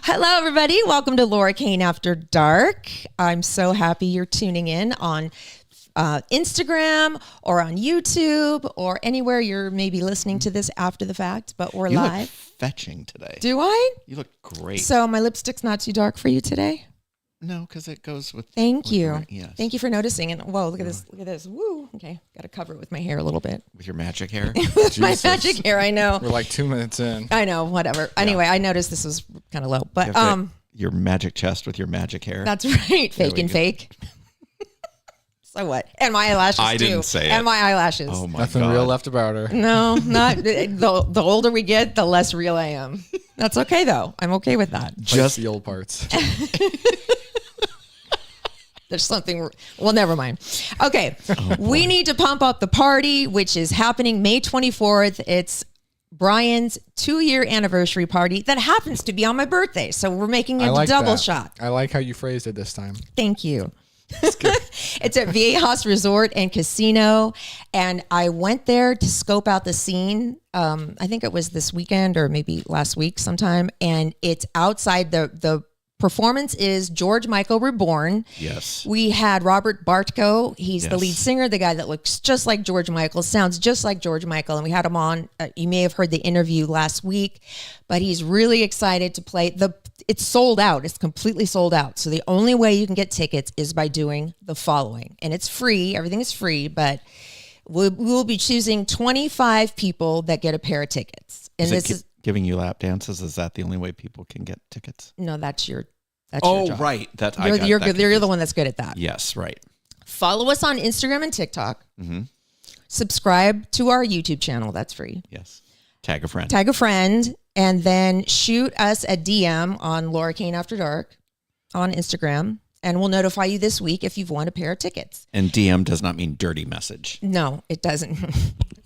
Hello, everybody. Welcome to Laura Cain After Dark. I'm so happy you're tuning in on Instagram or on YouTube or anywhere you're maybe listening to this after the fact, but we're live. Look fetching today. Do I? You look great. So my lipstick's not too dark for you today? No, because it goes with. Thank you. Yes. Thank you for noticing. And whoa, look at this. Look at this. Woo. Okay. Got to cover it with my hair a little bit. With your magic hair? With my magic hair, I know. We're like 2 minutes in. I know, whatever. Anyway, I noticed this was kind of low, but your magic chest with your magic hair. that's right. Fake and fake. So what? And my eyelashes I too. didn't say and it. my eyelashes. Oh my Nothing God. real left about her. No, not the older we get, the less real I am. That's okay though. I'm okay with that. Just the old parts. There's something. Well, never mind. Okay, we need to pump up the party, which is happening May 24th. It's Brian's 2-year anniversary party that happens to be on my birthday, so we're making it a double shot. I like how you phrased it this time. Thank you. It's at Viejas Resort and Casino, and I went there to scope out the scene. I think it was this weekend or maybe last week sometime, and it's outside. The performance is George Michael Reborn. Yes. We had Robert Bartko. He's the lead singer, the guy that looks just like George Michael, sounds just like George Michael, and we had him on. You may have heard the interview last week, but he's really excited to play. It's sold out. It's completely sold out. So the only way you can get tickets is by doing the following. And it's free. Everything is free, but we'll be choosing 25 people that get a pair of tickets. And this is giving you lap dances. Is that the only way people can get tickets? no, that's your Oh, job. right. You're the one that's good at that. Yes, right. Follow us on Instagram and TikTok. Mm-hmm. Subscribe to our YouTube channel. That's free. Yes. Tag a friend. Tag a friend, and then shoot us a DM on Laura Cain After Dark on Instagram, and we'll notify you this week if you've won a pair of tickets. And DM does not mean dirty message. No, it doesn't.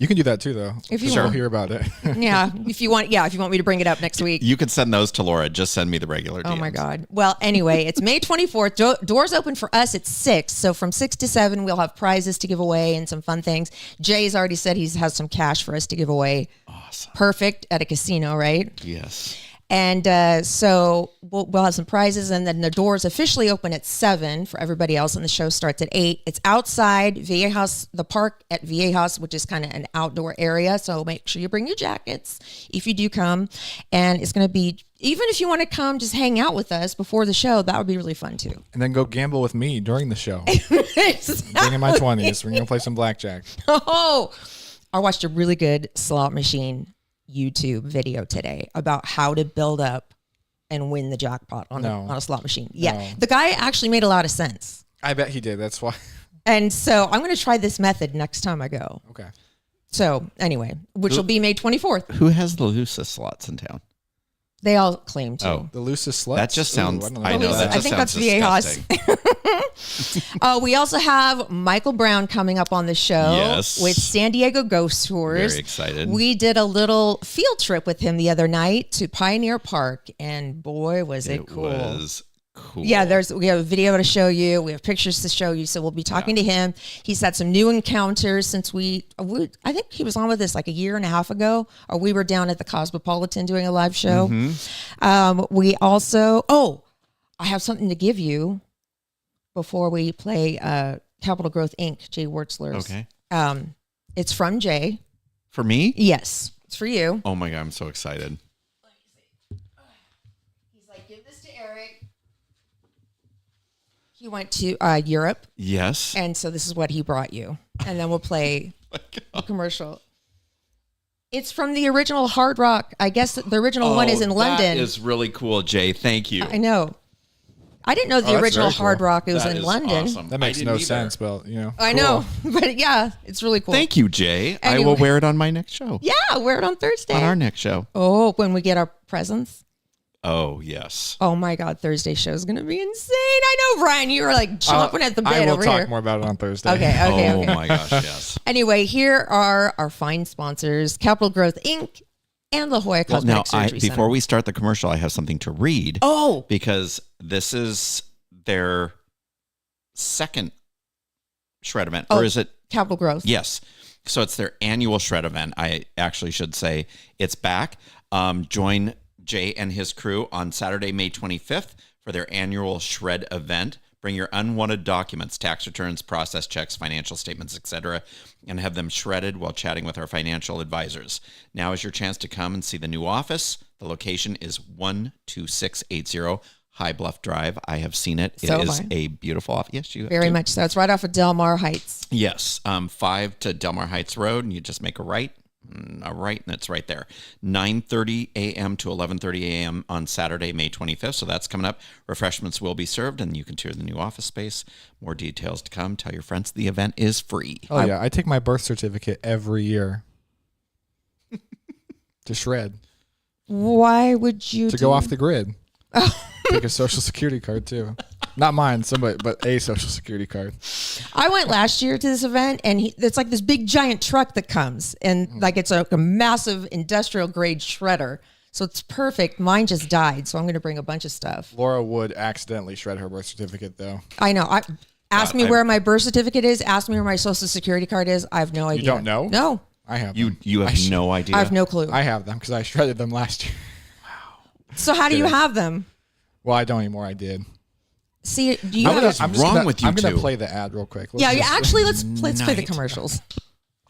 You can do that too, though. If you We'll want. hear about it. Yeah, if you want me to bring it up next week. You could send those to Laura. Just send me the regular DMs. Oh my God. Well, anyway, it's May 24th. Doors open for us at 6. So from 6 to 7, we'll have prizes to give away and some fun things. Jay's already said he has some cash for us to give away. Awesome. Perfect at a casino, right? Yes. And so we'll have some prizes, and then the doors officially open at 7 for everybody else, and the show starts at 8. It's outside Viejas, the park at Viejas, which is kind of an outdoor area. So make sure you bring your jackets if you do come. And it's going to be, even if you want to come just hang out with us before the show, that would be really fun too. And then go gamble with me during the show. Exactly. Bring in my 20s. We're going to play some blackjack. Oh, I watched a really good slot machine YouTube video today about how to build up and win the jackpot on a slot machine. Yeah. No. The guy actually made a lot of sense. I bet he did. That's why. And so I'm going to try this method next time I go. Okay. So anyway, which will be May 24th. Who has the loosest slots in town? They all claim to. Oh. The loosest sluts? That just sounds. Ooh, I know that I just think sounds that's disgusting. We also have Michael Brown coming up on the show Yes. with San Diego Ghost Tours. Very excited. We did a little field trip with him the other night to Pioneer Park, and boy, was it cool. It was cool. Yeah, we have a video to show you. We have pictures to show you. So we'll be talking to him. He's had some new encounters since I think he was on with us like a year and a half ago, or we were down at the Cosmopolitan doing a live show. Mm-hmm. We also, I have something to give you before we play Capital Growth Inc., Jay Wertzler's. Okay. It's from Jay. For me? Yes, it's for you. Oh my God, I'm so excited. He's like, give this to Eric. He went to Europe. Yes. And so this is what he brought you. And then we'll play the commercial. It's from the original Hard Rock. I guess the original one is in London. That is really cool, Jay. Thank you. I know. I didn't know the that's original very cool. Hard Rock was That in is London. awesome. That makes I no didn't either. sense, but, I know. But yeah, it's really cool. Thank you, Jay. I Anyway. will wear it on my next show. Yeah, wear it on Thursday. On our next show. Oh, when we get our presents. Oh, yes. Oh my God, Thursday show is going to be insane. I know, Brian, you were like chomping at the bit I will over talk here. more about it on Thursday. Okay. Oh my gosh, yes. Anyway, here are our fine sponsors, Capital Growth Inc. and La Jolla Well, now, Cosmetic Surgery Center. before we start the commercial, I have something to read. Oh, Because this is their second shred event. Or is it? Capital Growth. Yes. So it's their annual shred event. I actually should say it's back. Join Jay and his crew on Saturday, May 25th for their annual Shred event. Bring your unwanted documents, tax returns, process checks, financial statements, etc., and have them shredded while chatting with our financial advisors. Now is your chance to come and see the new office. The location is 12680 High Bluff Drive. I have seen it. It is a beautiful office. Yes, you have Very too. much so. It's right off of Del Mar Heights. Yes, 5 to Del Mar Heights Road, and you just make a right, and it's right there. 9:30 a.m. to 11:30 a.m. on Saturday, May 25th. So that's coming up. Refreshments will be served, and you can tour the new office space. More details to come. Tell your friends the event is free. Oh, yeah. I take my birth certificate every year to shred. Why would you To go off the grid. Take a social security card, too. Not mine, somebody, but a social security card. I went last year to this event, and it's like this big giant truck that comes, and like it's a massive industrial grade shredder. So it's perfect. Mine just died, so I'm going to bring a bunch of stuff. Laura would accidentally shred her birth certificate, though. I know. Ask me where my birth certificate is. Ask me where my social security card is. I have no idea. You don't know? No. I have You them. you have no idea. I have no clue. I have them because I shredded them last year. So how do you have them? Well, I don't anymore. I did. See, do you What have... is wrong with you I'm going two? to play the ad real quick. Let's play the commercials.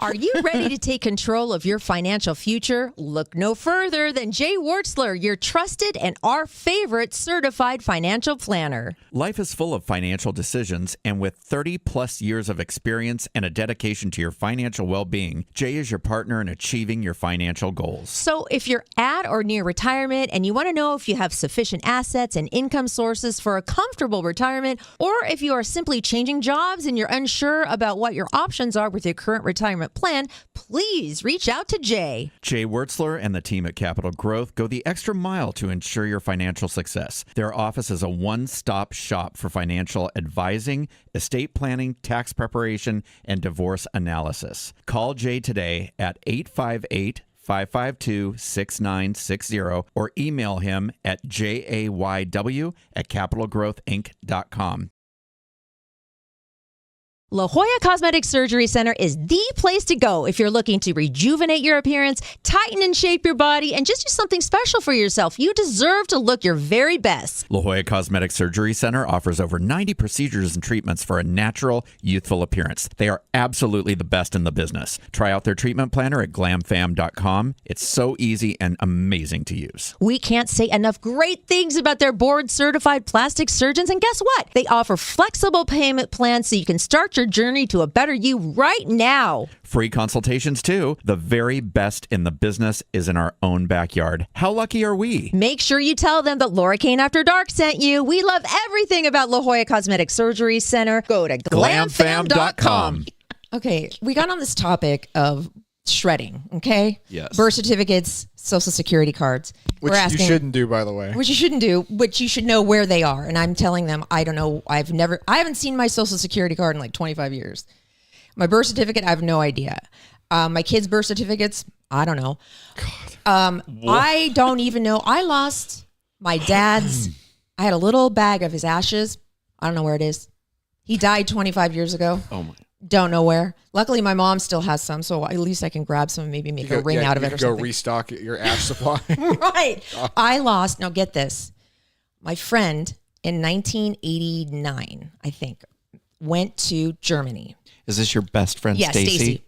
Are you ready to take control of your financial future? Look no further than Jay Wartzler, your trusted and our favorite certified financial planner. Life is full of financial decisions, and with 30 plus years of experience and a dedication to your financial well-being, Jay is your partner in achieving your financial goals. So if you're at or near retirement and you want to know if you have sufficient assets and income sources for a comfortable retirement, or if you are simply changing jobs and you're unsure about what your options are with your current retirement plan, please reach out to Jay. Jay Wertzler and the team at Capital Growth go the extra mile to ensure your financial success. Their office is a one-stop shop for financial advising, estate planning, tax preparation, and divorce analysis. Call Jay today at 858-552-6960 or email him at jayw@capitalgrowthinc.com. La Jolla Cosmetic Surgery Center is the place to go if you're looking to rejuvenate your appearance, tighten and shape your body, and just do something special for yourself. You deserve to look your very best. La Jolla Cosmetic Surgery Center offers over 90 procedures and treatments for a natural, youthful appearance. They are absolutely the best in the business. Try out their treatment planner at glamfam.com. It's so easy and amazing to use. We can't say enough great things about their board-certified plastic surgeons, and guess what? They offer flexible payment plans so you can start your journey to a better you right now. Free consultations too. The very best in the business is in our own backyard. How lucky are we? Make sure you tell them that Laura Cain After Dark sent you. We love everything about La Jolla Cosmetic Surgery Center. Go to glamfam.com. Okay, we got on this topic of shredding, okay? Yes. Birth certificates, social security cards. Which you shouldn't do, by the way. Which you shouldn't do, but you should know where they are. And I'm telling them, I don't know. I haven't seen my social security card in like 25 years. My birth certificate, I have no idea. My kids' birth certificates, I don't know. I don't even know. I lost my dad's. I had a little bag of his ashes. I don't know where it is. He died 25 years ago. Oh my. Don't know where. Luckily, my mom still has some, so at least I can grab some and maybe make a ring out of it or something. Go restock your ash supply. Right. I lost. Now get this. My friend in 1989, I think, went to Germany. Is this your best friend, Yes, Stacy? Stacy.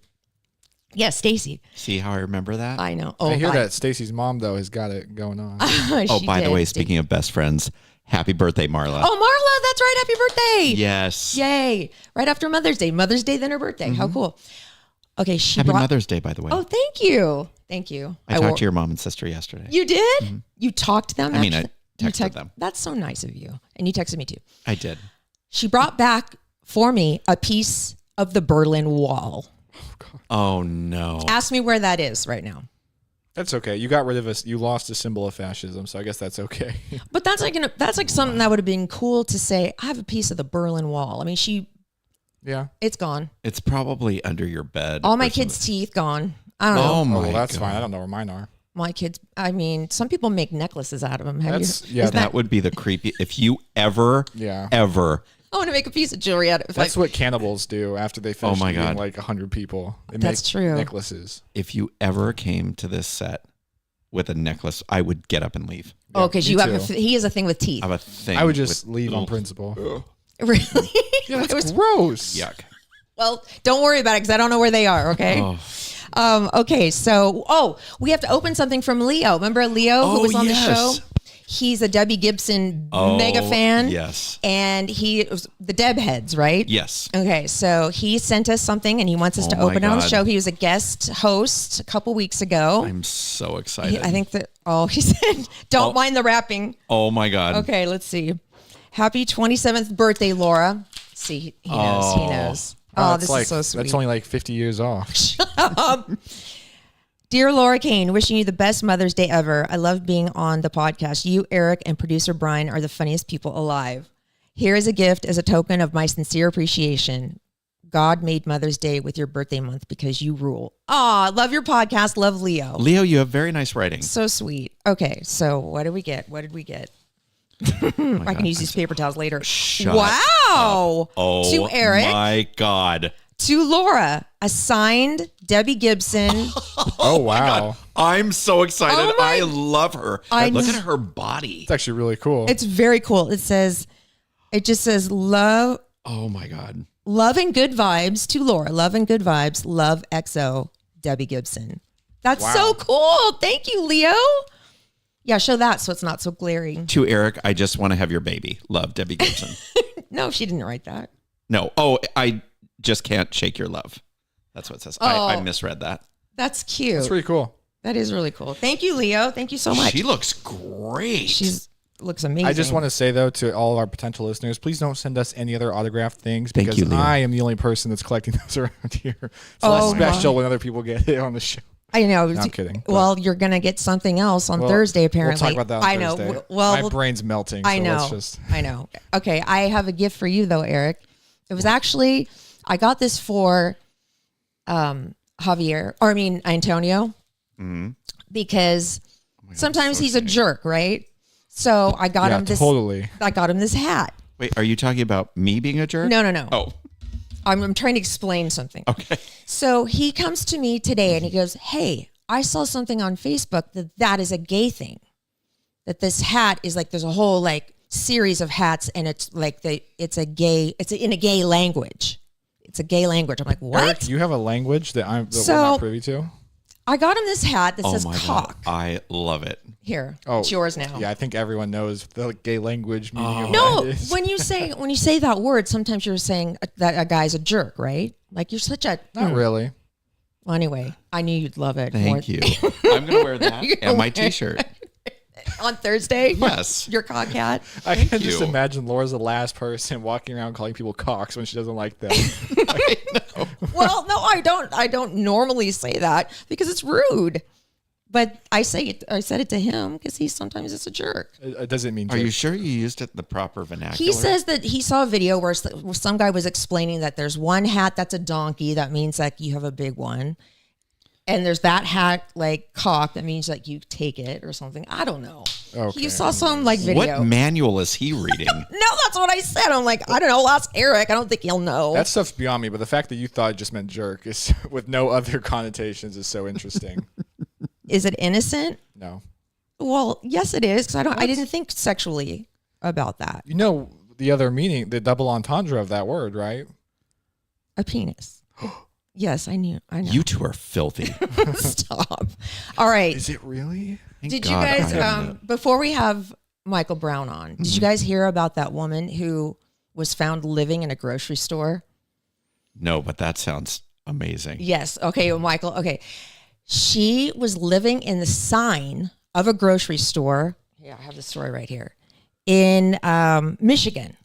Yes, Stacy. See how I remember that? I know. I hear that Stacy's mom, though, has got it going on. Oh, by the way, speaking of best friends, happy birthday, Marla. Oh, Marla, that's right. Happy birthday. Yes. Yay. Right after Mother's Day. Mother's Day, then her birthday. How cool. Okay, Happy Mother's Day, by the way. Oh, thank you. Thank you. I talked to your mom and sister yesterday. You did? You talked to them? I mean, actually? I texted them. That's so nice of you. And you texted me too. I did. She brought back for me a piece of the Berlin Wall. Oh, no. Ask me where that is right now. That's okay. You got rid of us. You lost a symbol of fascism, so I guess that's okay. But that's like something that would have been cool to say. I have a piece of the Berlin Wall. I mean, Yeah. it's gone. It's probably under your bed. All my or kids' something. teeth gone. I don't know. Oh, my well, that's God. fine. I don't know where mine are. My kids. I mean, some people make necklaces out of them. That would be the creepy. If you ever, ever. I want to make a piece of jewelry out of it. That's what cannibals do after they finish eating God. like 100 people. They That's make true. necklaces. If you ever came to this set with a necklace, I would get up and leave. Oh, because me you have too. he has a thing with teeth. I have a thing. I would just with- leave on principle. Really? Yeah, that's gross. Yuck. Well, don't worry about it because I don't know where they are. Okay. Okay. So, we have to open something from Leo. Remember Leo who was on the show? He's a Debbie Gibson mega fan. Yes. And he was the Deb heads, right? Yes. Okay. So he sent us something and he wants us to my open it on the God. show. He was a guest host a couple weeks ago. I'm so excited. I think that, he said, don't mind the wrapping. Oh my God. Okay. Let's see. Happy 27th birthday, Laura. See, he knows. He knows. Oh, That's this is so sweet. That's only like 50 years off. Dear Laura Cain, wishing you the best Mother's Day ever. I love being on the podcast. You, Eric, and producer Brian are the funniest people alive. Here is a gift as a token of my sincere appreciation. God made Mother's Day with your birthday month because you rule. Aw, love your podcast. Love Leo. Leo, you have very nice writing. So sweet. Okay, so what did we get? I can use these paper towels later. Shut wow. up. Oh, to Eric. my God. To Laura, a signed Debbie Gibson. Oh, wow. I'm so excited. Oh my- I love her. I Look know. at her body. It's actually really cool. It's very cool. It just says love Oh my God. and good vibes to Laura. Love and good vibes. Love XO Debbie Gibson. That's so cool. Thank you, Leo. Yeah, show that so it's not so glaring. To Eric, I just want to have your baby. Love, Debbie Gibson. No, she didn't write that. No. Oh, I just can't shake your love. That's what it says. I misread that. That's cute. That's pretty cool. That is really cool. Thank you, Leo. Thank you so much. She looks great. She's looks amazing. I just want to say, though, to all of our potential listeners, please don't send us any other autographed things Thank because you, Leo. I am the only person that's collecting those around here. It's Oh, less my. special when other people get it on the show. I know. No, I'm kidding. Well, you're going to get something else on Thursday, apparently. We'll talk about that on I know. Thursday. Well, My brain's melting. I so know. let's just... I know. Okay, I have a gift for you, though, Eric. It was actually, I got this for Antonio, because sometimes he's a jerk, right? So I got him this. Totally. I got him this hat. Wait, are you talking about me being a jerk? No. Oh, I'm trying to explain something. okay. So he comes to me today and he goes, "Hey, I saw something on Facebook that is a gay thing. That this hat is like, there's a whole like series of hats and it's like it's in a gay language. It's a gay language." I'm like, "What?" Eric, you have a language that we're So- not privy to? I got him this hat that Oh says my cock. God. I love it. Here, Oh, it's yours now. Yeah, I think everyone knows the gay language meaning of No, that is. when you say that word, sometimes you're saying that a guy's a jerk, right? Like you're such a. Not really. Well, anyway, I knew you'd love it. Thank you. I'm going to wear that and my t-shirt. On Thursday, Yes. your cock hat. I can just you. imagine Laura's the last person walking around calling people cocks when she doesn't like them. Well, no, I don't. I don't normally say that because it's rude. But I said it to him because sometimes it's a jerk. It doesn't mean Are you jerk. sure you used it in the proper vernacular? He says that he saw a video where some guy was explaining that there's one hat that's a donkey. That means like you have a big one. And there's that hat like cock. That means like you take it or something. I don't know. Okay. You saw some like video. What manual is he reading? No, that's what I said. I'm like, I don't know. Ask Eric. I don't think he'll know. That stuff's beyond me, but the fact that you thought it just meant jerk is with no other connotations is so interesting. Is it innocent? No. Well, yes, it is. Because I didn't think sexually about that. You know the other meaning, the double entendre of that word, right? A penis. Yes, I knew. I know. You two are filthy. Stop. All right. Is it really? Thank Did God you I guys, haven't. before we have Michael Brown on, did you guys hear about that woman who was found living in a grocery store? No, but that sounds amazing. Yes. Okay, Michael. Okay. She was living in the sign of a grocery store. Yeah, I have the story right here. In Michigan.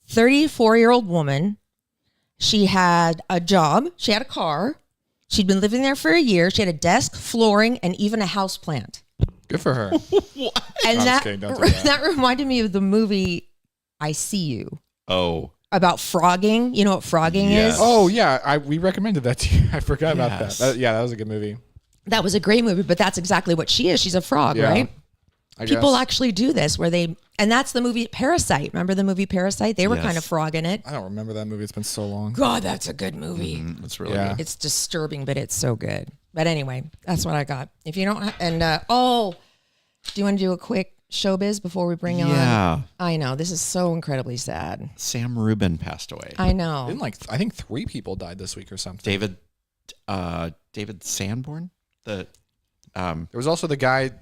34-year-old woman. She had a job. She had a car. She'd been living there for a year. She had a desk, flooring, and even a house plant. Good for her. And I'm just that, kidding, don't do that. that reminded me of the movie I See You. Oh, About frogging. You know what frogging Yes. is? Oh yeah, we recommended that to you. I forgot about Yes. that. Yeah, that was a good movie. That was a great movie, but that's exactly what she is. She's a frog, Yeah, right? I People guess. actually do this and that's the movie Parasite. Remember the movie Parasite? They were Yes. kind of frogging it. I don't remember that movie. It's been so long. God, that's a good movie. it's really Yeah. good. It's disturbing, but it's so good. But anyway, that's what I got. If you don't, do you want to do a quick showbiz before we bring on? Yeah. I know this is so incredibly sad. Sam Rubin passed away. I know. Didn't I think 3 people died this week or something. David Sanborn. There was also the guy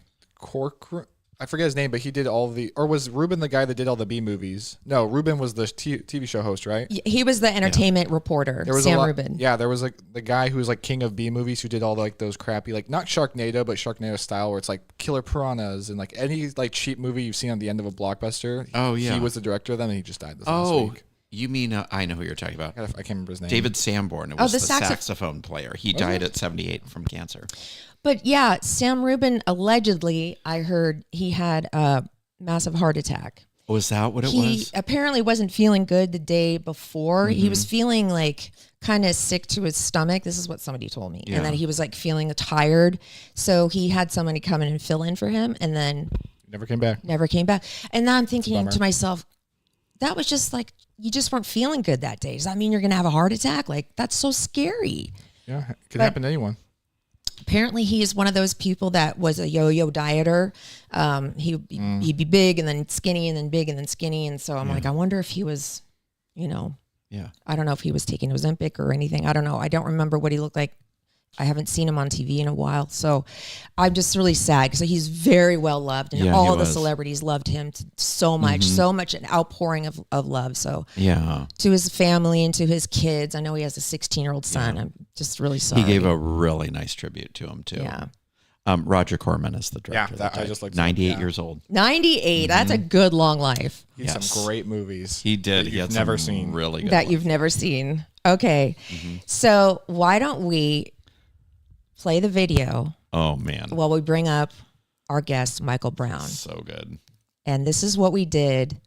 I forget his name, but he did was Rubin the guy that did all the B movies? No, Rubin was the TV show host, right? He was the entertainment reporter, There was Sam Rubin. Yeah, there was the guy who was like king of B movies who did all those crappy, not Sharknado, but Sharknado style, where it's like killer piranhas and any cheap movie you've seen on the end of a blockbuster. Oh, yeah. He was the director of them, and he just died this last week. You mean I know who you're talking about? I can't remember his name. David Sanborn. It was the the saxophone player. He died at 78 from cancer. But yeah, Sam Rubin, allegedly, I heard he had a massive heart attack. Was that what it He was? apparently wasn't feeling good the day before. He was feeling kind of sick to his stomach. This is what somebody told me. Yeah. And then he was feeling tired. So he had somebody come in and fill in for him, and then Never came back. And now I'm thinking bummer. to myself, that was just you just weren't feeling good that day. Does that mean you're going to have a heart attack? That's so scary. Yeah, it could happen to anyone. Apparently, he is one of those people that was a yo-yo dieter. He'd be big and then skinny and then big and then skinny. And so I'm I wonder if he was, Yeah. I don't know if he was taking Ozempic or anything. I don't know. I don't remember what he looked like. I haven't seen him on TV in a while. So I'm just really sad because he's very well loved. And all of the celebrities loved him so much, an outpouring of love. So to his family and to his kids, I know he has a 16-year-old son. I'm just really sorry. He gave a really nice tribute to him, too. Yeah. Roger Corman is the director. Yeah, I just 98 years old. 98. That's a good long life. He had some great movies. He did. That He had never some seen. really good That ones. you've never seen. Okay. So why don't we play the video Oh, man. while we bring up our guest, Michael Brown. So good. And this is what we did.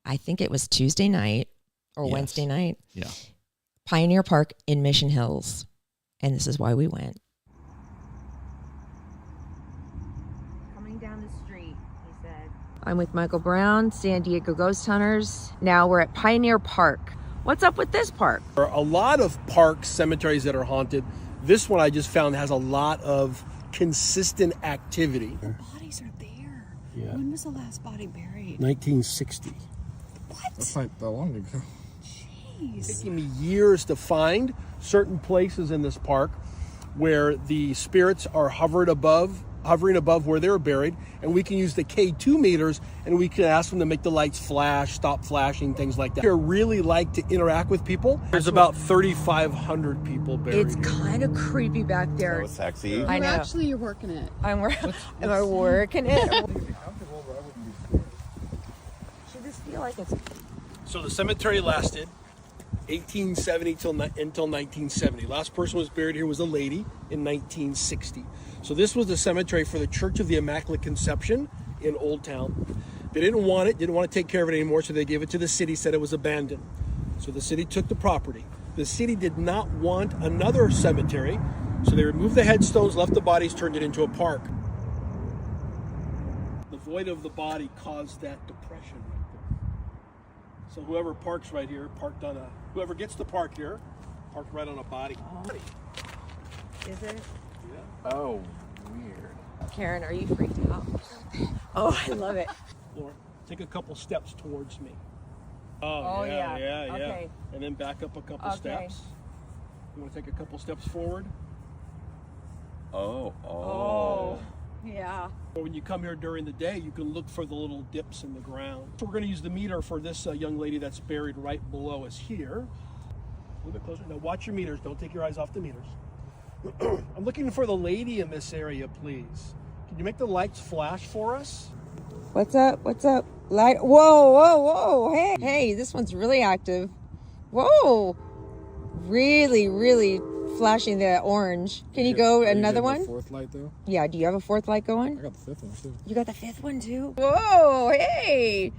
I think it was Tuesday night or Yes. Wednesday night. Yeah. Pioneer Park in Mission Hills. And this is why we went. Coming down the street, he said. I'm with Michael Brown, San Diego Ghost Hunters. Now we're at Pioneer Park. What's up with this park? There are a lot of parks, cemeteries that are haunted. This one I just found has a lot of consistent activity. Bodies are there. Yeah. When was the last body buried? 1960. That's not that long ago. Jeez. Taking me years to find certain places in this park where the spirits are hovering above where they're buried, and we can use the K2 meters and we can ask them to make the lights flash, stop flashing, things like that. They really like to interact with people. There's about 3,500 people buried. It's kind of creepy back there. Oh, sexy. I know. Actually, you're working it. Am I working it? Should this feel like it's... So the cemetery lasted 1870 until 1970. Last person was buried here was a lady in 1960. So this was the cemetery for the Church of the Immaculate Conception in Old Town. They didn't want to take care of it anymore, so they gave it to the city, said it was abandoned. So the city took the property. The city did not want another cemetery, so they removed the headstones, left the bodies, turned it into a park. The void of the body caused that depression right there. So whoever parks right here, whoever gets to park here, parked right on a body. Is it? Oh, weird. Karen, are you freaked out? Oh, I love it. Laura, take a couple steps towards me. Oh, yeah. Okay. And then back up a couple steps. You want to take a couple steps forward? Oh. Yeah. Or when you come here during the day, you can look for the little dips in the ground. So we're going to use the meter for this young lady that's buried right below us here. A little bit closer. Now watch your meters. Don't take your eyes off the meters. I'm looking for the lady in this area, please. Can you make the lights flash for us? What's up? What's up? Light. Whoa. Hey, this one's really active. Whoa. Really flashing the orange. Can you go another one? The fourth light though. Yeah, do you have a fourth light going? I got the fifth one too. You got the fifth one too? Whoa, hey.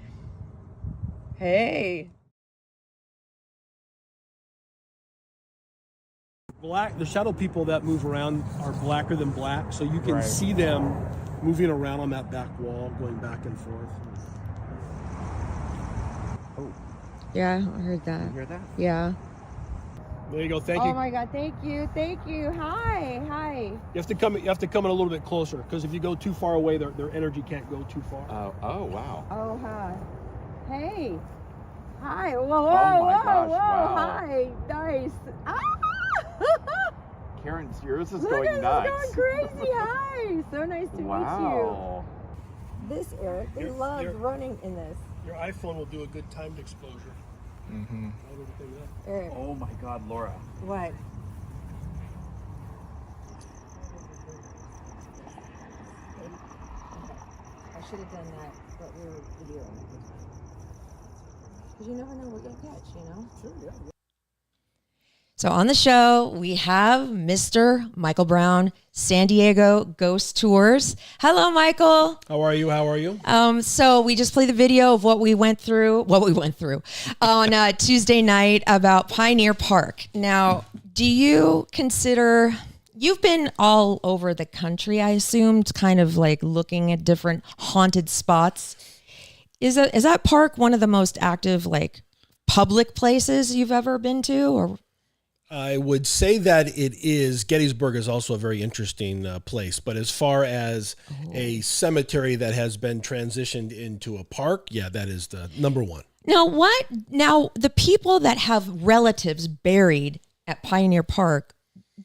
Black, the shadow people that move around are blacker than black, so you can see them moving around on that back wall, going back and forth. Yeah, I heard that. You hear that? Yeah. There you go. Thank you. Oh my God! Thank you. Hi. You have to come. You have to come in a little bit closer because if you go too far away, their energy can't go too far. Oh, wow. Oh hi. Hey. Hi. Whoa. my gosh, wow. Hi. Nice. Ah! Karen, yours is Look going at nuts. this, going crazy. Hi. So nice to Wow. meet you. This Eric, they love running in this. Your iPhone will do a good timed exposure. Mm-hmm. Eric, Oh my God, Laura. what? I should have done that, but we were videoing at the time. Because you never know what you'll catch, you know? Sure, yeah. So on the show, we have Mr. Michael Brown, San Diego Ghost Tours. Hello, Michael. How are you? So we just played the video of what we went through on Tuesday night about Pioneer Park. Now, do you consider, you've been all over the country, I assumed, kind of like looking at different haunted spots. Is that park one of the most active, like, public places you've ever been to, or? I would say that it is. Gettysburg is also a very interesting place. But as far as a cemetery that has been transitioned into a park, yeah, that is the number one. Now, the people that have relatives buried at Pioneer Park,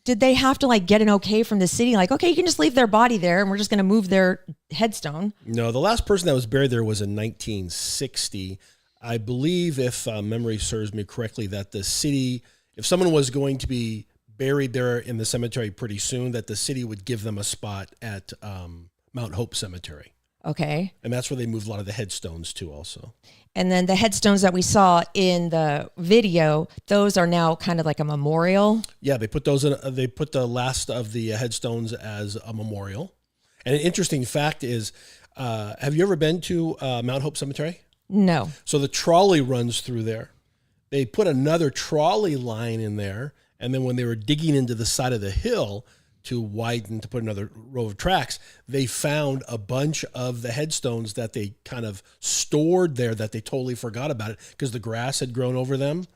did they have to like get an okay from the city? Like, okay, you can just leave their body there and we're just going to move their headstone. No, the last person that was buried there was in 1960. I believe, if memory serves me correctly, that the city, if someone was going to be buried there in the cemetery pretty soon, that the city would give them a spot at Mount Hope Cemetery. Okay. And that's where they moved a lot of the headstones to also. And then the headstones that we saw in the video, those are now kind of like a memorial. Yeah, they put those in. They put the last of the headstones as a memorial. And an interesting fact is, have you ever been to Mount Hope Cemetery? No. So the trolley runs through there. They put another trolley line in there, and then when they were digging into the side of the hill to widen, to put another row of tracks, they found a bunch of the headstones that they kind of stored there that they totally forgot about it because the grass had grown over them.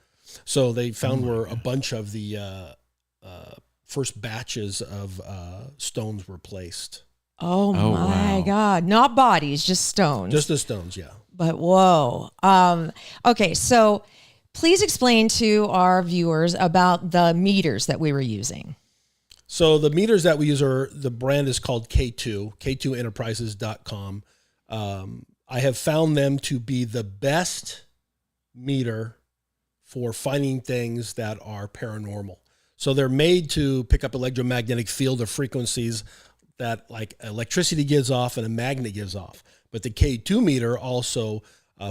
So they found where a bunch of the first batches of stones were placed. Oh my wow. God. Not bodies, just stones. Just the stones, yeah. But whoa. Okay, so please explain to our viewers about the meters that we were using. So the meters that we use the brand is called K2, K2enterprises.com. I have found them to be the best meter for finding things that are paranormal. So they're made to pick up electromagnetic field or frequencies that like electricity gives off and a magnet gives off. But the K2 meter also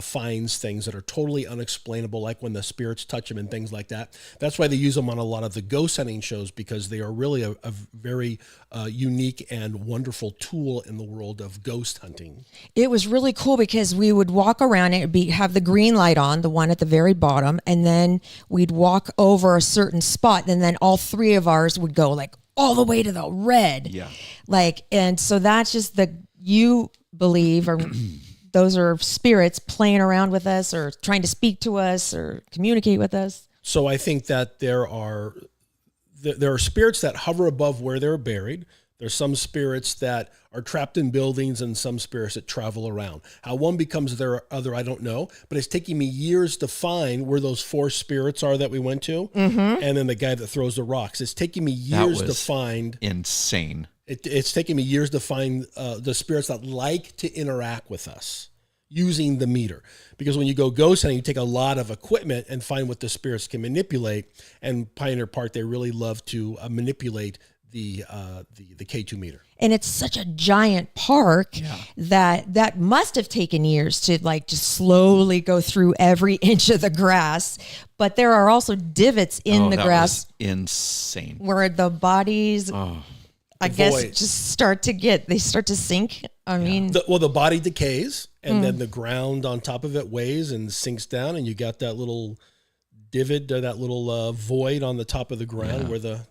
finds things that are totally unexplainable, like when the spirits touch them and things like that. That's why they use them on a lot of the ghost hunting shows, because they are really a very unique and wonderful tool in the world of ghost hunting. It was really cool because we would walk around and have the green light on, the one at the very bottom, and then we'd walk over a certain spot, and then all three of ours would go like all the way to the red. Yeah. Like, and so that's just you believe, or those are spirits playing around with us or trying to speak to us or communicate with us. So I think that there are spirits that hover above where they're buried. There's some spirits that are trapped in buildings and some spirits that travel around. How one becomes their other, I don't know, but it's taking me years to find where those four spirits are that we went to. Mm-hmm. And then the guy that throws the rocks. It's taking me years to find. Insane. It's taken me years to find the spirits that like to interact with us using the meter. Because when you go ghost hunting, you take a lot of equipment and find what the spirits can manipulate. And Pioneer Park, they really love to manipulate the K2 meter. And it's such a giant park that must have taken years to like just slowly go through every inch of the grass. But there are also divots in the grass. Was insane. Where the bodies... I guess just start to sink. I mean, the body decays, and then the ground on top of it weighs and sinks down, and you got that little divot, that little void on the top of the ground where the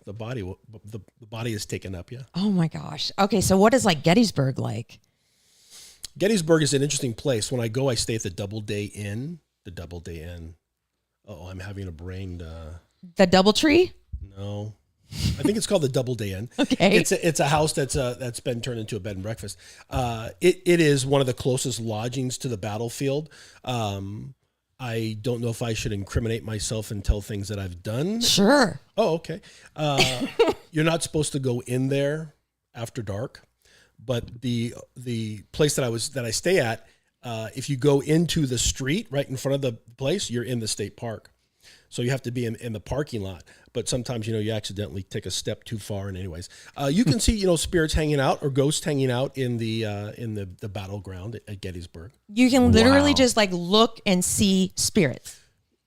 body is taken up. Yeah. Oh my gosh. Okay, so what is like Gettysburg like? Gettysburg is an interesting place. When I go, I stay at the Doubleday Inn. Oh, I'm having a brain The DoubleTree? No. I think it's called the Doubleday Inn. Okay. It's a house that's been turned into a bed and breakfast. It is one of the closest lodgings to the battlefield. I don't know if I should incriminate myself and tell things that I've done. Sure. Oh, okay. You're not supposed to go in there after dark, but the place that I stay at, if you go into the street right in front of the place, you're in the state park. So you have to be in the parking lot. But sometimes, you accidentally take a step too far. And anyways, you can see, spirits hanging out or ghosts hanging out in the battleground at Gettysburg. You can literally just like look and see spirits.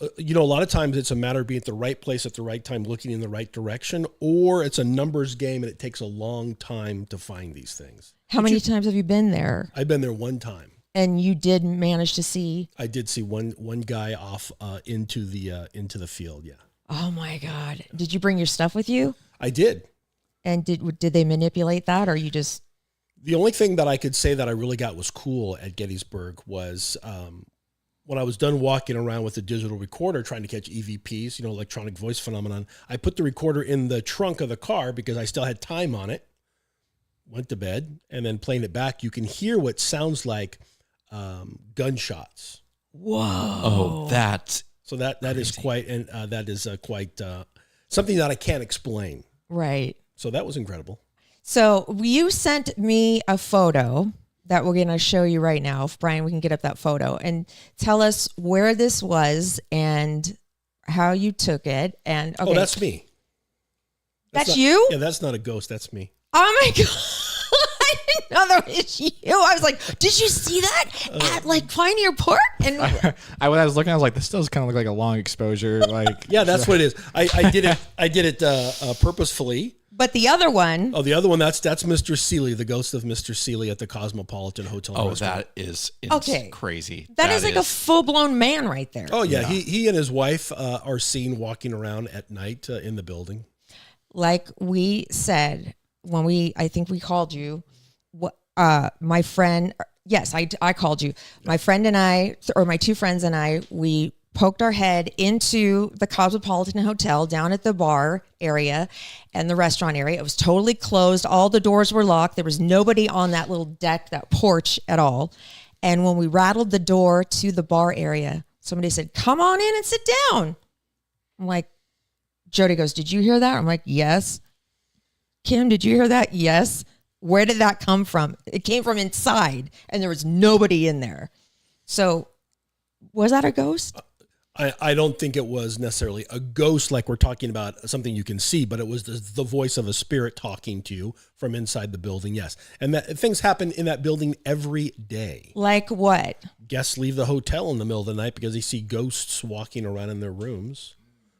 A lot of times it's a matter of being at the right place at the right time, looking in the right direction, or it's a numbers game and it takes a long time to find these things. How many times have you been there? I've been there one time. And you did manage to see? I did see one guy off into the field. Yeah. Oh my God! Did you bring your stuff with you? I did. And did they manipulate that, or you just? The only thing that I could say that I really got was cool at Gettysburg was when I was done walking around with the digital recorder trying to catch EVPs, electronic voice phenomenon. I put the recorder in the trunk of the car because I still had time on it. Went to bed, and then playing it back, you can hear what sounds like gunshots. Whoa! Oh, that's so that is quite, and that is quite something that I can't explain. Right. So that was incredible. So you sent me a photo that we're going to show you right now. If Brian, we can get up that photo and tell us where this was and how you took it. And okay. Oh, that's me. That's you? Yeah, that's not a ghost. That's me. Oh my God. I didn't know that was you. I was like, did you see that at like Pioneer Park? And when I was looking, I was like, this does kind of look like a long exposure. Like, yeah, that's what it is. I did it purposefully. But the other one. Oh, the other one, that's Mr. Seeley, the ghost of Mr. Seeley at the Cosmopolitan Hotel. Oh, restaurant. that is crazy. That is like a full-blown man right there. Oh, yeah. He and his wife are seen walking around at night in the building. Like we said, I think we called you, my friend, yes, I called you. My friend and I, or my two friends and I, we poked our head into the Cosmopolitan Hotel down at the bar area and the restaurant area. It was totally closed. All the doors were locked. There was nobody on that little deck, that porch at all. And when we rattled the door to the bar area, somebody said, "Come on in and sit down." I'm like, Jody goes, "Did you hear that?" I'm like, "Yes." Kim, did you hear that? Yes. Where did that come from? It came from inside and there was nobody in there. So was that a ghost? I don't think it was necessarily a ghost like we're talking about something you can see, but it was the voice of a spirit talking to you from inside the building, yes. And that things happen in that building every day. Like what? Guests leave the hotel in the middle of the night because they see ghosts walking around in their rooms.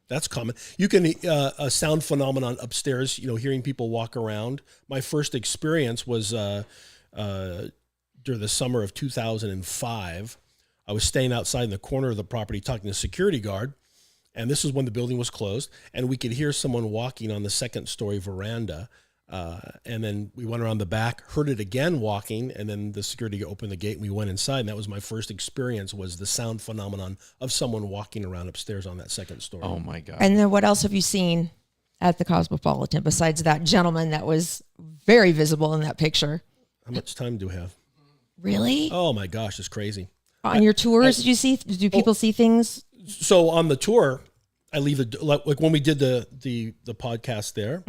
That's common. You can a sound phenomenon upstairs, hearing people walk around. My first experience was during the summer of 2005. I was staying outside in the corner of the property talking to a security guard, and this is when the building was closed, and we could hear someone walking on the second story veranda. And then we went around the back, heard it again walking, and then the security opened the gate and we went inside. And that was my first experience, was the sound phenomenon of someone walking around upstairs on that second story. Oh my God. And then what else have you seen at the Cosmopolitan besides that gentleman that was very visible in that picture? How much time do we have? Really? Oh my gosh, it's crazy. On your tours, do people see things? So on the tour, I leave like when we did the podcast there,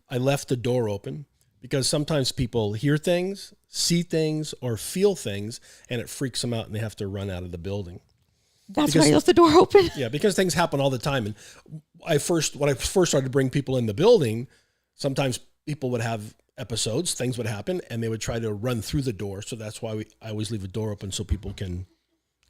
I left the door open because sometimes people hear things, see things, or feel things, and it freaks them out and they have to run out of the building. That's why you left the door open? Yeah, because things happen all the time. And when I first started to bring people in the building, sometimes people would have episodes, things would happen, and they would try to run through the door. So that's why I always leave a door open so people can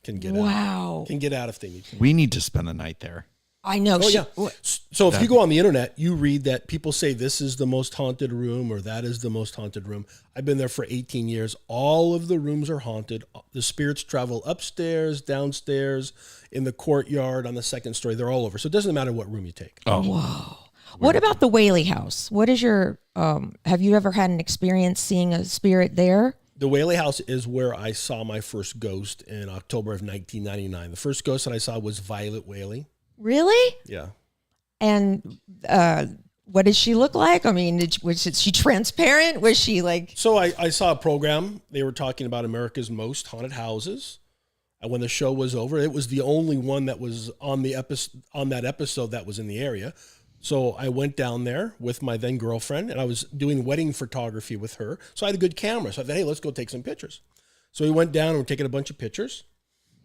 get out. Can get out if they need to. We need to spend the night there. I know. Oh, yeah. So if you go on the internet, you read that people say this is the most haunted room or that is the most haunted room. I've been there for 18 years. All of the rooms are haunted. The spirits travel upstairs, downstairs, in the courtyard, on the second story. They're all over. So it doesn't matter what room you take. Oh, whoa. What about the Whaley House? What is your, have you ever had an experience seeing a spirit there? The Whaley House is where I saw my first ghost in October of 1999. The first ghost that I saw was Violet Whaley. Really? Yeah. And what did she look like? I mean, was she transparent? Was she like? So I saw a program. They were talking about America's most haunted houses. And when the show was over, it was the only one that was on that episode that was in the area. So I went down there with my then girlfriend, and I was doing wedding photography with her. So I had a good camera. So I thought, hey, let's go take some pictures. So we went down and we're taking a bunch of pictures,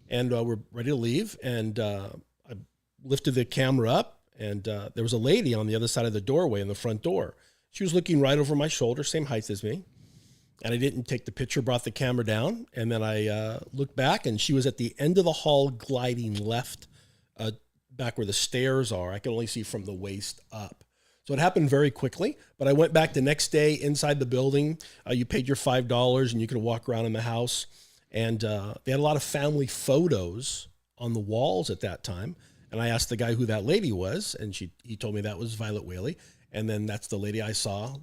and we're ready to leave. And I lifted the camera up, and there was a lady on the other side of the doorway in the front door. She was looking right over my shoulder, same height as me. And I didn't take the picture, brought the camera down, and then I looked back, and she was at the end of the hall gliding left, back where the stairs are. I could only see from the waist up. So it happened very quickly, but I went back the next day inside the building. You paid your $5, and you could walk around in the house. And they had a lot of family photos on the walls at that time. And I asked the guy who that lady was, and he told me that was Violet Whaley. And then that's the lady I saw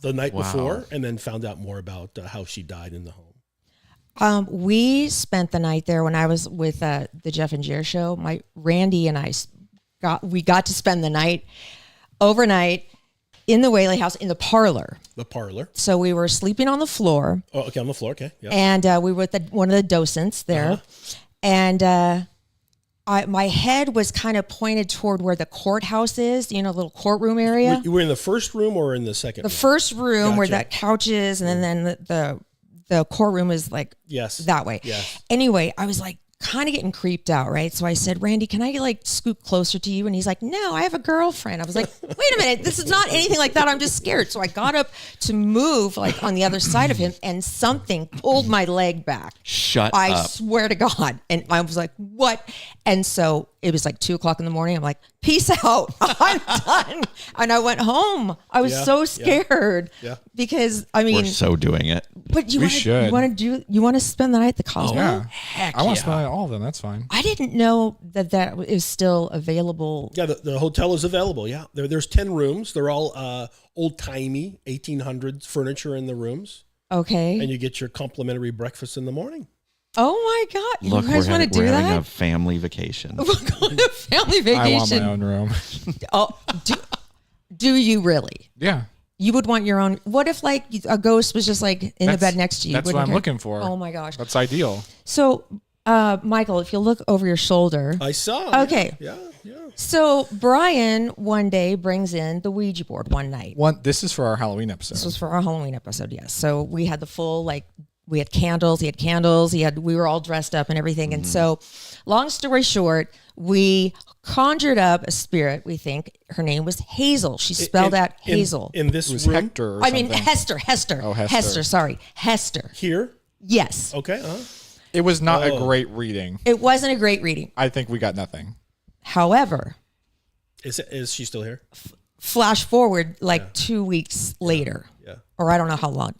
the night before, and then found out more about how she died in the home. We spent the night there when I was with the Jeff and Jer show. Randy and I got to spend the night overnight in the Whaley house in the parlor. The parlor. So we were sleeping on the floor. Oh, okay, on the floor. Okay, yeah. And we were with one of the docents there, and my head was kind of pointed toward where the courthouse is. You know, little courtroom area. You were in the first room or in the second? The first room where that couch is, and then the courtroom is like that way. Yes. Anyway, I was like kind of getting creeped out, right? So I said, Randy, can I like scoot closer to you? And he's like, no, I have a girlfriend. I was like, wait a minute, this is not anything like that. I'm just scared. So I got up to move like on the other side of him, and something pulled my leg back. Shut up. I swear to God. And I was like, what? And so it was like 2:00 in the morning. I'm like, peace out. I'm done. And I went home. I was so scared because I mean, we're so doing it. But you want to spend the night at the Cosmo? Yeah. Heck I want to spend all of them. That's fine. I didn't know that is still available. Yeah, the hotel is available. Yeah, there's 10 rooms. They're all old timey 1800s furniture in the rooms. Okay. And you get your complimentary breakfast in the morning. Oh my God! Look, you guys want to do we're that? having a family vacation. We're going to family vacation. I want my own room. Oh, do you really? Yeah. You would want your own. What if like a ghost was just like in the bed next to you? That's what I'm looking for. Oh my gosh, that's ideal. So, Michael, if you look over your shoulder, I saw. Okay. Yeah. So Brian one day brings in the Ouija board one night. This is for our Halloween episode. This was for our Halloween episode. Yes. So we had the full we had candles. He had candles. We were all dressed up and everything. And so, long story short, we conjured up a spirit. We think her name was Hazel. She spelled out Hazel. In this it was room? Hector. I mean Hester. Oh, Hester. Hester. Sorry, Hester. Here? Yes. Okay. It was not a great reading. It wasn't a great reading. I think we got nothing. However, is she still here? Flash forward 2 weeks later, or I don't know how long.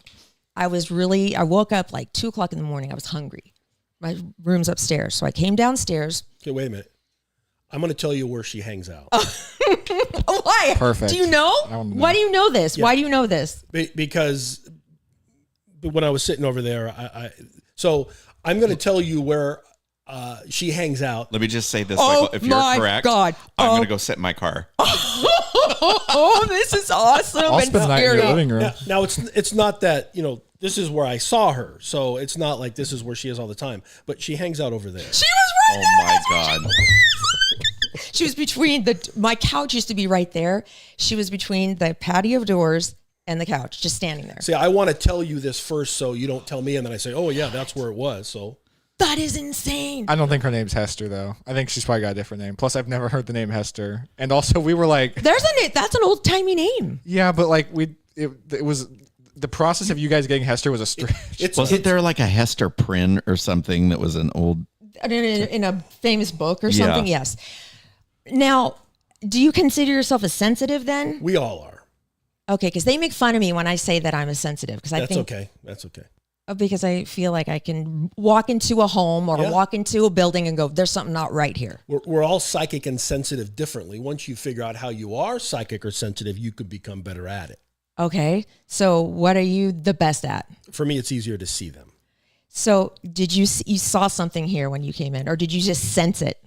I woke up like 2:00 in the morning. I was hungry. My room's upstairs. So I came downstairs. Okay, wait a minute. I'm going to tell you where she hangs out. Why? Perfect. Do you know? Why do you know this? Yeah. Why do you know this? Because when I was sitting over there, so I'm going to tell you where she hangs out. Let me just say this, Michael. If you're correct, God. I'm going to go sit in my car. Oh, this is awesome I'll and spend the night in scary. your living room. Now it's not that, this is where I saw her. So it's not like this is where she is all the time. But she hangs out over there. She was right Oh there. my God. She was between my couch used to be right there. She was between the patio doors and the couch, just standing there. See, I want to tell you this first so you don't tell me and then I say, oh yeah, that's where it was. So That is insane. I don't think her name's Hester though. I think she's probably got a different name. Plus, I've never heard the name Hester. And also, we were like, That's an old timey name. yeah, but like it was the process of you guys getting Hester was a stretch. Wasn't there like a Hester Prynne or something that was an old... In a famous book or something? Yeah. Yes. Now, do you consider yourself a sensitive then? we all are. Okay, because they make fun of me when I say that I'm a sensitive. Because I think Okay. That's okay. because I feel like I can walk into a home or walk into a building and go, there's something not right here. We're all psychic and sensitive differently. Once you figure out how you are psychic or sensitive, you could become better at it. Okay. So what are you the best at? For me, it's easier to see them. So did you saw something here when you came in, or did you just sense it?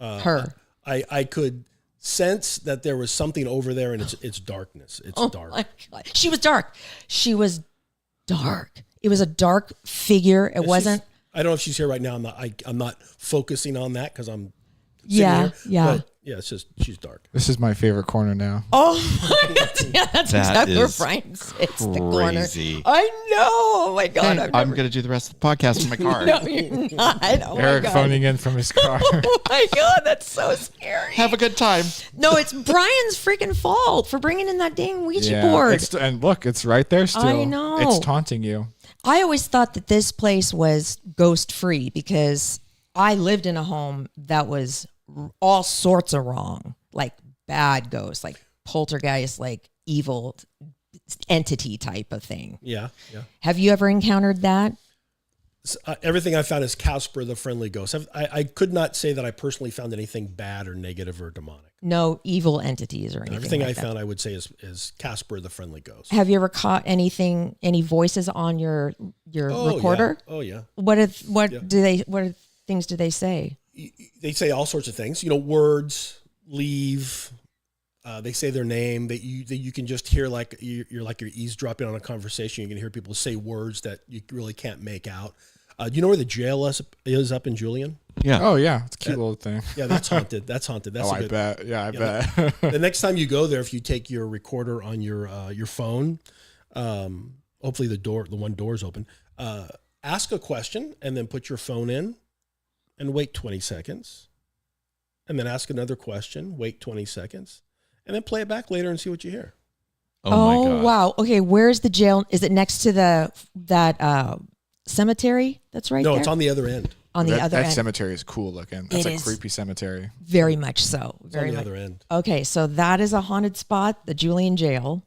Her. I could sense that there was something over there, and it's darkness. It's dark. My God. She was dark. She was dark. It was a dark figure. It wasn't. I don't know if she's here right now. I'm not focusing on that because I'm. Yeah, here, yeah. But yeah, it's just she's dark. This is my favorite corner now. Oh my God. Yeah, that's That exactly where is Brian sits. The corner. crazy. I know. Oh my God. Hey, I'm going to do the rest of the podcast in my car. No, you're not. Oh Eric my God. phoning in from his car. Oh my God. That's so scary. Have a good time. No, it's Brian's freaking fault for bringing in that dang Ouija board. And look, it's right there still. I know. It's taunting you. I always thought that this place was ghost free because I lived in a home that was all sorts of wrong, like bad ghosts, like poltergeist, like evil entity type of thing. Yeah. Have you ever encountered that? Everything I found is Casper the Friendly Ghost. I could not say that I personally found anything bad or negative or demonic. No evil entities or anything. Everything like I that. found, I would say, is Casper the Friendly Ghost. Have you ever caught anything, any voices on your recorder? Yeah. Oh yeah. What things do they say? They say all sorts of things. Words, leave. They say their name. That you can just hear like you're eavesdropping on a conversation. You can hear people say words that you really can't make out. Do you know where the jail is up in Julian? Yeah. Oh yeah, it's a cute little thing. Yeah, that's haunted. That's haunted. That's I bet. Yeah, I bet. The next time you go there, if you take your recorder on your phone, hopefully the one door's open. Ask a question and then put your phone in, and wait 20 seconds, and then ask another question. Wait 20 seconds, and then play it back later and see what you hear. Oh my God. Wow. Okay, where's the jail? Is it next to that cemetery that's right there? No, it's on the other end. On the other that end. cemetery is cool looking. That's It a is. creepy cemetery. Very much so. It's Very on the much. other end. Okay, so that is a haunted spot, the Julian Jail.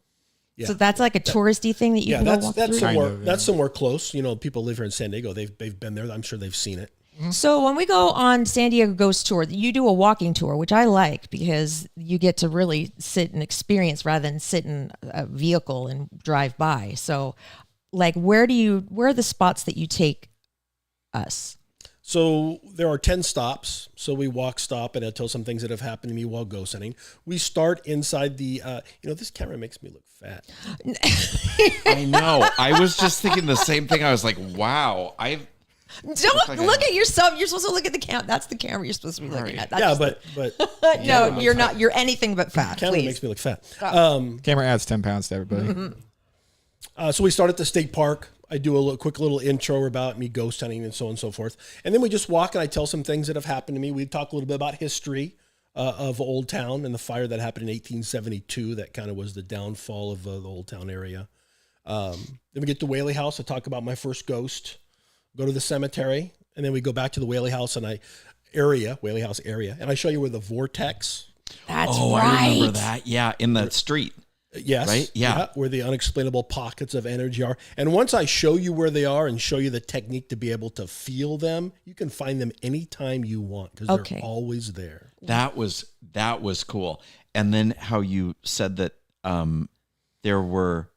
Yeah. So that's like a touristy thing that you Yeah, can go that's walk through. somewhere Kind of, yeah. that's somewhere close. People live here in San Diego. They've been there. I'm sure they've seen it. So when we go on San Diego Ghost Tour, you do a walking tour, which I like because you get to really sit and experience rather than sit in a vehicle and drive by. So like where are the spots that you take us? So there are 10 stops. So we walk, stop, and I tell some things that have happened to me while ghost hunting. We start inside the, this camera makes me look fat. I know. I was just thinking the same thing. I was like, wow. Don't look at yourself. You're supposed to look at the camera. That's the camera you're supposed to be looking at. That's Yeah, just but no, you're not. You're anything but fat. camera Please. makes me look fat. Camera adds 10 pounds to everybody. So we start at the state park. I do a quick little intro about me ghost hunting and so on and so forth. And then we just walk and I tell some things that have happened to me. We talk a little bit about history of Old Town and the fire that happened in 1872. That kind of was the downfall of the Old Town area. Then we get to Whaley House. I talk about my first ghost. Go to the cemetery. And then we go back to the Whaley House Whaley House area. And I show you where the vortex. That's Oh, right. I remember that. Yeah, in the street. Yes. Right? Yeah. Where the unexplainable pockets of energy are. And once I show you where they are and show you the technique to be able to feel them, you can find them anytime you want because they're always there. That was cool. And then how you said that there were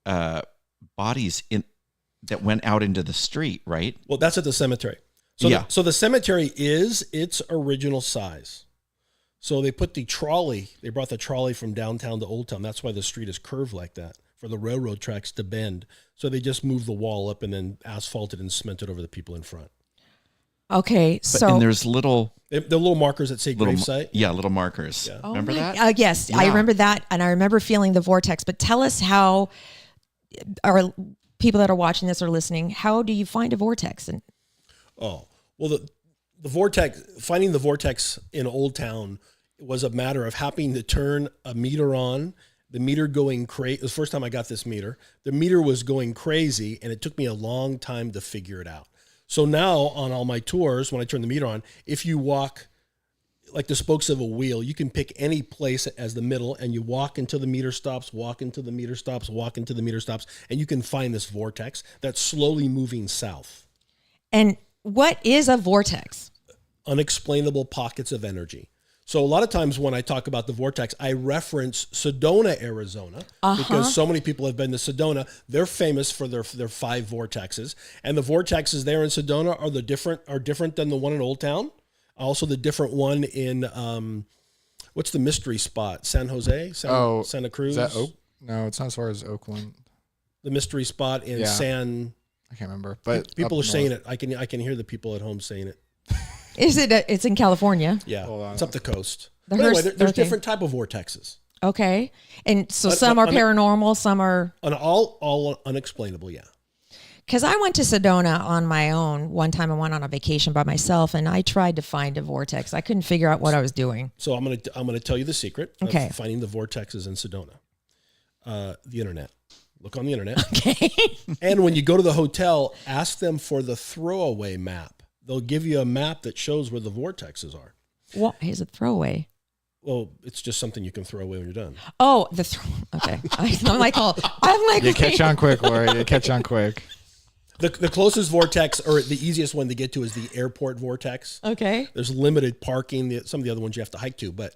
bodies that went out into the street, right? Well, that's at the cemetery. So the cemetery is its original size. So they brought the trolley from downtown to Old Town. That's why the street is curved like that, for the railroad tracks to bend. So they just moved the wall up and then asphalted and cemented over the people in front. Okay, And there's the little markers that say gravesite. Yeah, little markers. Yeah. Remember that? Yes, Yeah. I remember that, and I remember feeling the vortex. But tell us how our people that are watching this or listening, how do you find a vortex? And The vortex, finding the vortex in Old Town was a matter of having to turn a meter on, the meter going crazy. It was the first time I got this meter. The meter was going crazy, and it took me a long time to figure it out. So now on all my tours, when I turn the meter on, if you walk like the spokes of a wheel, you can pick any place as the middle, and you walk until the meter stops, walk until the meter stops, walk until the meter stops, and you can find this vortex that's slowly moving south. And what is a vortex? Unexplainable pockets of energy. So a lot of times when I talk about the vortex, I reference Sedona, Arizona, because so many people have been to Sedona. They're famous for their 5 vortexes, and the vortexes there in Sedona are different than the one in Old Town. Also, the different one in What's the mystery spot? San Jose? Santa Cruz? Is that No, it's not as far as Oakland. The mystery spot in San... I can't remember, but people are saying it. I can hear the people at home saying it. Is it? It's in California. Yeah, it's up the coast. The But anyway, Hearst- there's okay. different type of vortexes. Okay, and so some are paranormal, some are. And all unexplainable. Yeah. Because I went to Sedona on my own one time. I went on a vacation by myself, and I tried to find a vortex. I couldn't figure out what I was doing. So I'm gonna tell you the secret Okay. of finding the vortexes in Sedona. The internet. Look on the internet. Okay. And when you go to the hotel, ask them for the throwaway map. They'll give you a map that shows where the vortexes are. What is a throwaway? Well, it's just something you can throw away when you're done. Oh, okay. I'm like, You catch on quick, Lori. You catch on quick. The closest vortex, or the easiest one to get to, is the airport vortex. Okay. There's limited parking. Some of the other ones you have to hike to, but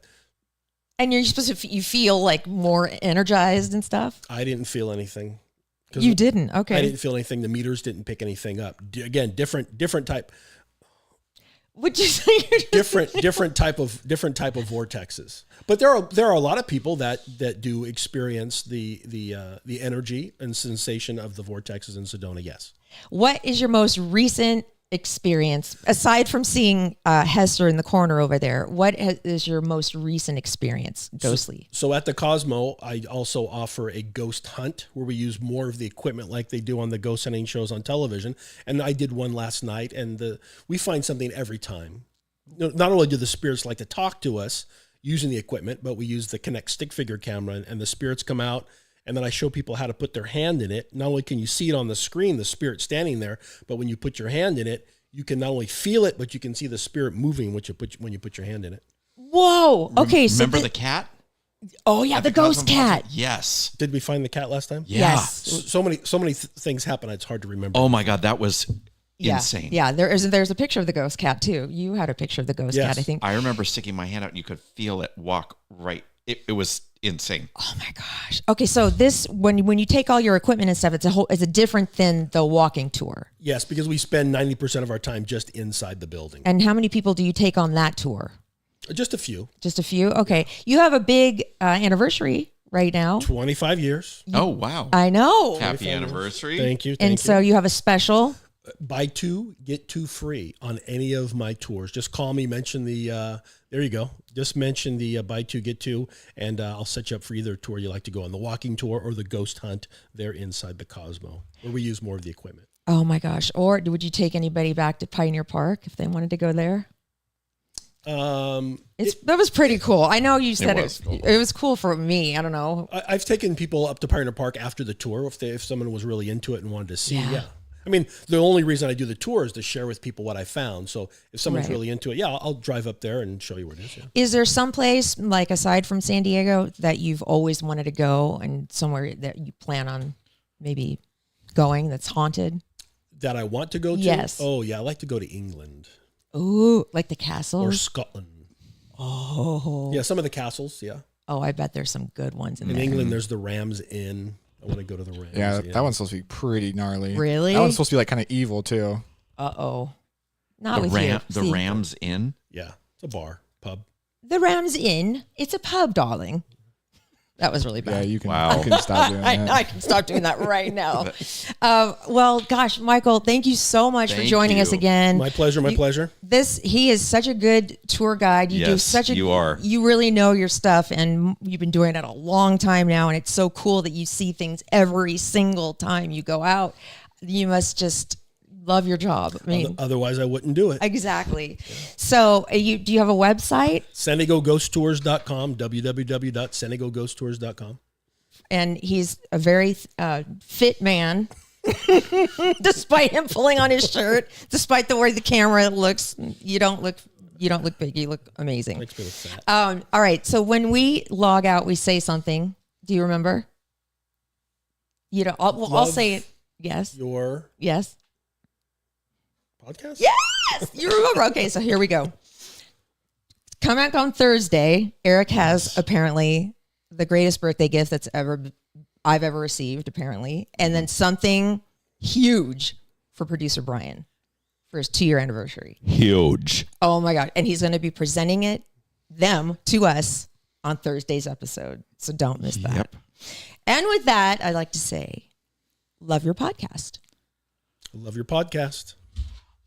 And you're supposed to, you feel like more energized and stuff? I didn't feel anything. You didn't? Okay. I didn't feel anything. The meters didn't pick anything up. Again, different type. Would you say different type of vortexes. But there are a lot of people that do experience the energy and sensation of the vortexes in Sedona. Yes. What is your most recent experience, aside from seeing Hester in the corner over there? What is your most recent experience, ghostly? So at the Cosmo, I also offer a ghost hunt where we use more of the equipment like they do on the ghost hunting shows on television. And I did one last night, and we find something every time. Not only do the spirits like to talk to us using the equipment, but we use the Kinect stick figure camera, and the spirits come out. And then I show people how to put their hand in it. Not only can you see it on the screen, the spirit standing there, but when you put your hand in it, you can not only feel it, but you can see the spirit moving when you put your hand in it. Whoa. Okay. Remember the cat? Oh yeah, the ghost cat. Yes. Did we find the cat last time? Yeah. Yes. So many things happen. It's hard to remember. Oh my God, that was Yeah. insane. Yeah, there's a picture of the ghost cat too. You had a picture of the ghost Yes. cat, I think. I remember sticking my hand out and you could feel it walk right. It was insane. Oh my gosh. Okay, so this when you take all your equipment and stuff, it's a different than the walking tour. Yes, because we spend 90% of our time just inside the building. And how many people do you take on that tour? Just a few. Just a few? Okay. You have a big anniversary right now. 25 years. Oh, wow. I know. Happy anniversary. Thank you. And so you have a special. Buy two, get two free on any of my tours. Just call me, mention the, there you go. Just mention the buy two, get two, and I'll set you up for either tour you like to go on, the walking tour or the ghost hunt there inside the Cosmo, where we use more of the equipment. Oh my gosh. Or would you take anybody back to Pioneer Park if they wanted to go there? That was pretty cool. I know you said it was cool for me. I don't know. I've taken people up to Pioneer Park after the tour if someone was really into it and wanted to see. Yeah. I mean, the only reason I do the tour is to share with people what I found. So if someone's really into it, I'll drive up there and show you where it is. Yeah. Is there some place, like aside from San Diego, that you've always wanted to go and somewhere that you plan on maybe going that's haunted? That I want to go to? Yes. Oh, yeah. I like to go to England. Ooh, like the castles? Or Scotland. Oh. Yeah, some of the castles, yeah. Oh, I bet there's some good ones in there. In England, there's the Rams Inn. I want to go to the Rams. Yeah, Inn. that one's supposed to be pretty gnarly. Really? That one's supposed to be like kind of evil too. Uh-oh. Not with you. The Rams Inn? Yeah, it's a bar, pub. The Rams Inn. It's a pub, darling. That was really bad. Yeah, you can, Wow. you can stop doing that. I can stop doing that right now. Well, gosh, Michael, thank you so much for Thank joining us you. again. My pleasure, my pleasure. He is such a good tour guide. You do Yes, such a you are. You really know your stuff, and you've been doing it a long time now, and it's so cool that you see things every single time you go out. You must just love your job. I mean, Otherwise, I wouldn't do it. exactly. So, do you have a website? SanDiegoGhostTours.com, www.SanDiegoGhostTours.com. And he's a very fit man, despite him pulling on his shirt, despite the way the camera looks. You don't look big. You look amazing. Makes me look fat. All right. So when we log out, we say something. Do you remember? You know, I'll say it. Yes. Your Yes. podcast? Yes. You remember. Okay. So here we go. Come back on Thursday. Eric has apparently the greatest birthday gift I've ever received, apparently. And then something huge for producer Brian for his 2-year anniversary. Huge. Oh my God. And he's going to be presenting them to us on Thursday's episode. So don't miss that. Yep. And with that, I'd like to say, love your podcast. Love your podcast.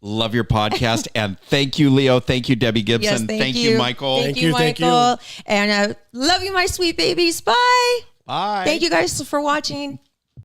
Love your podcast. And thank you, Leo. Thank you, Debbie Gibson. Yes, thank you, Michael. Thank you, Michael. And love you, my sweet babies. Bye. Bye. Thank you guys for watching.